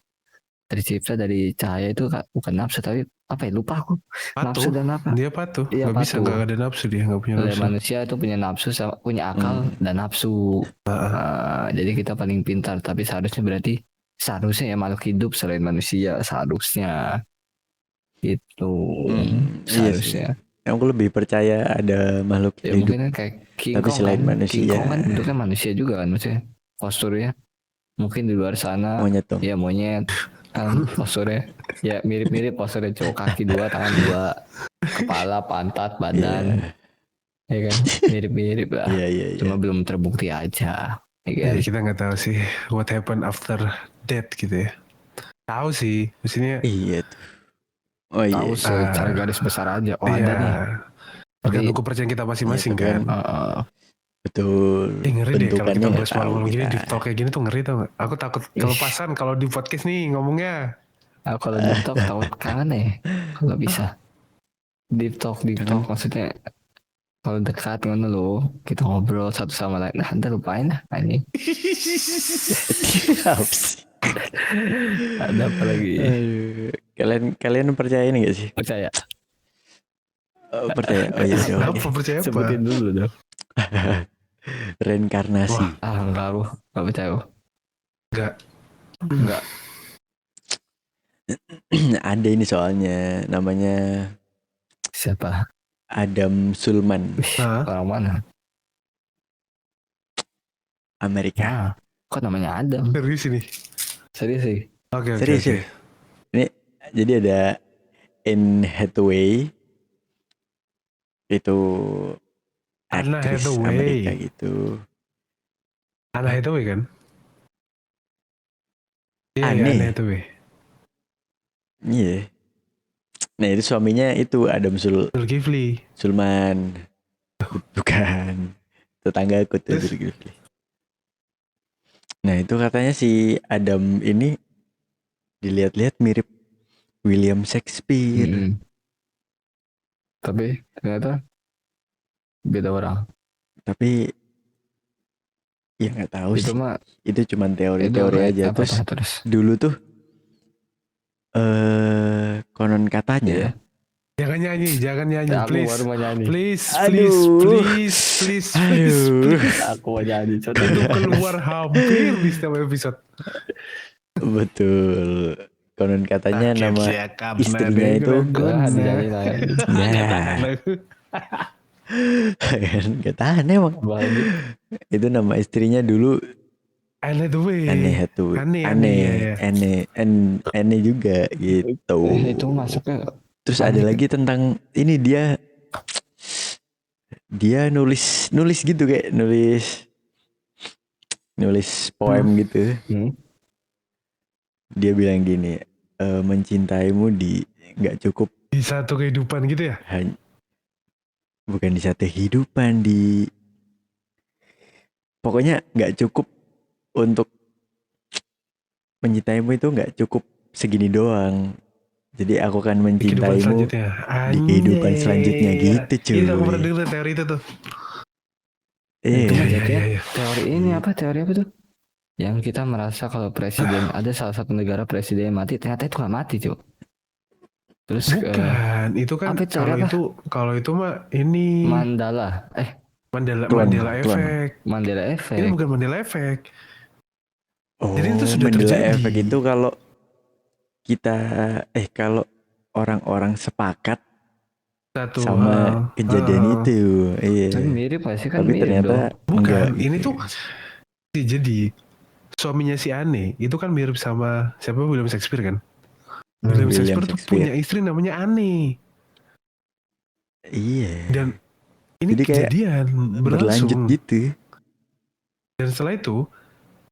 Tercipta dari cahaya itu bukan nafsu tapi apa ya, lupa aku. Nafsu Patuh. dan apa? Dia patuh. Iya, Nggak bisa, patuh. nggak ada nafsu, dia nggak punya Oleh nafsu. manusia itu punya nafsu, punya akal dan nafsu. Jadi kita paling pintar, tapi seharusnya ya makhluk hidup selain manusia seharusnya itu Iya sih. seharusnya. Aku lebih percaya ada makhluk Ya hidup. mungkin kan kayak King Tapi Kong selain kan. manusia. King Kong kan bentuknya manusia juga kan maksudnya. Posturnya mungkin di luar sana Monyet dong. ya monyet kan posturnya ya mirip-mirip posturnya cowok, kaki 2 tangan 2 kepala pantat badan ya kan mirip-mirip lah. Iya. Cuma belum terbukti aja ya kan. Ya, kita nggak tahu sih what happened after death gitu ya. Tahu sih, maksudnya. Iya tuh. Oh iya. Tahu secara garis besar aja. Oh Iya. ada nih. Tergantung kepercayaan kita masing-masing Iya, tapi kan. Betul. Ngeri deh kalau kita Bentukannya bahas nggak tahu malam-malam gini kita. di talk kayak gini tuh ngeri tau gak? Aku takut kelepasan kalau di podcast nih ngomongnya. Kalau deep talk takut kangen nih kalau bisa. Deep talk maksudnya kalau dekat ngono lo kita ngobrol satu sama lain. Nah, ntar lupain lah ini. Apa sih? Ada apa lagi? Kalian percaya ini gak sih? Percaya. Percaya. Oh iya dong. Apa percaya apa? Sebutin dulu dong. Reinkarnasi. Enggak lu, enggak percaya lu. Enggak. Ada ini soalnya namanya Siapa? Adam Sulman, Orang mana? Amerika. Kok namanya Adam? Serius ini? Serius sih. Oke. Serius ya? Ini jadi ada Anne Hathaway itu Anne aktris Hathaway. Amerika gitu. Anne Hathaway kan? Iya, Anne. Anne Hathaway. Iya. Nah itu suaminya itu Adam Zulkifli. Sulman. Bukan. Tetangga aku tuh Zulkifli. Nah itu katanya si Adam ini dilihat-lihat mirip William Shakespeare. Tapi ternyata beda orang. Tapi Ya nggak tahu Itu sih. mah Itu cuman itu teori-teori aja. apa Terus terus? dulu tuh konon katanya. Iya. Jangan nyanyi, Aku please. baru mau nyanyi. Aduh. Aduh. Aku mau nyanyi. Itu keluar hampir di setiap episode. Betul. Konon katanya nama istrinya itu Nyanyi lagi. ya nggak tahan emang. Lanjut. Itu nama istrinya dulu Aneh tuh weh. aneh tuh. Aneh, ya. Aneh juga gitu. Itu masuknya Terus ada lagi tentang ini dia nulis gitu kayak nulis poem gitu. Dia bilang gini, mencintaimu nggak cukup Di satu kehidupan gitu ya. Bukan di satu kehidupan, pokoknya nggak cukup untuk mencintaimu itu nggak cukup segini doang. Jadi aku akan Di kehidupan mencintaimu selanjutnya. di kehidupan selanjutnya gitu cuy. Itu aku pernah dengar teori itu tuh. Itu mah Iya. jatuhnya iya. teori ini apa? Teori apa tuh? Yang kita merasa kalau presiden ada salah satu negara presiden yang mati, ternyata itu nggak mati cuy. Terus Bukan, itu kan apa itu, teori apa? kalau itu mah ini Mandala, Mandela Clone. efek. Mandela Ini efek. bukan Mandela efek. Oh, Jadi itu sudah Mandela terjadi. efek itu kalau kita kalau orang-orang sepakat Satu sama hal. kejadian itu. Iya. Kan mirip pasti kan Tapi mirip ternyata dong. Bukan, enggak ini gitu. tuh jadi suaminya si Ane itu kan mirip sama siapa, William Shakespeare kan? William Shakespeare tuh punya istri namanya Ane. Iya. Dan ini Jadi kayak kejadian berlanjut berlangsung. gitu. Dan setelah itu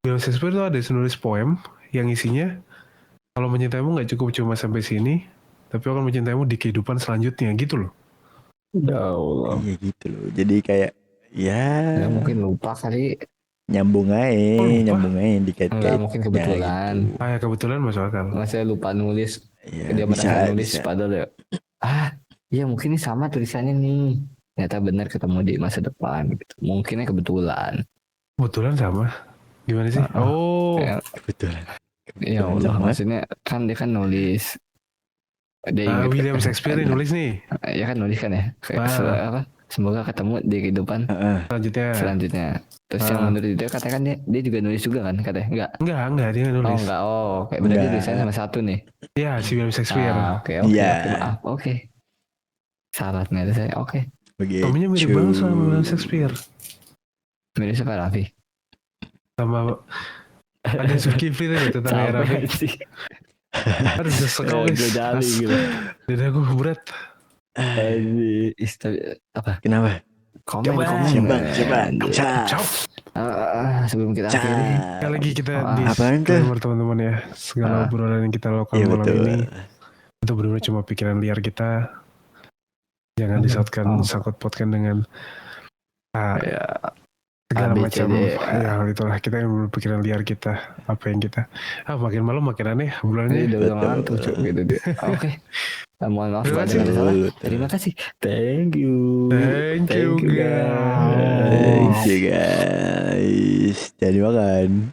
William Shakespeare tuh ada nulis poem yang isinya kalau mencintaimu nggak cukup cuma sampai sini, tapi akan mencintaimu di kehidupan selanjutnya gitu loh. Ya Allah. Iya gitu loh. Jadi kayak Ya mungkin lupa kali. nyambung aja, Enggak dikait-kait. mungkin kebetulan. Ah ya kebetulan masuk akal. Maksudnya lupa nulis. Ya, Dia merasa nulis bisa. padahal ya. Iya mungkin ini sama tulisannya nih. Ternyata benar ketemu di masa depan gitu. Mungkinnya kebetulan. Kebetulan sama. Gimana sih? Ya, Kebetulan. ya Allah, sama. maksudnya kan dia kan nulis. Dia ingat William Shakespeare yang nulis nih. Ya kan nulis kan ya. Kayak semoga ketemu di kehidupan selanjutnya. Terus yang menurut dia katakan dia juga nulis juga kan katanya? Enggak dia nggak nulis. Kayak berarti tulisannya sama satu nih. Iya, si William Shakespeare. Oke. Maaf, oke. Salah ternyata saya. Oke. Suaminya mirip banget sama William Shakespeare. Mirip siapa, Raffi? Sama ada Zulkifli tuh tetangga Raffi. Harus sekau guys. Gitu. Dada gue berat. Apa? Kenapa? Komen. Siapa? Sebelum kita akhiri. Sekali lagi kita disclaimer teman-teman ya. Segala obrolan yang kita lakukan malam ini itu benar-benar cuma pikiran liar kita. Jangan disangkut pautkan dengan segala macam ya itulah, kita yang berpikiran liar kita, apa yang kita makin malam makin aneh bulannya. Udah ngantuk gitu dia. Oke. Mohon maaf kalau ada salah. Terima kasih. Thank you guys. Jadi makan.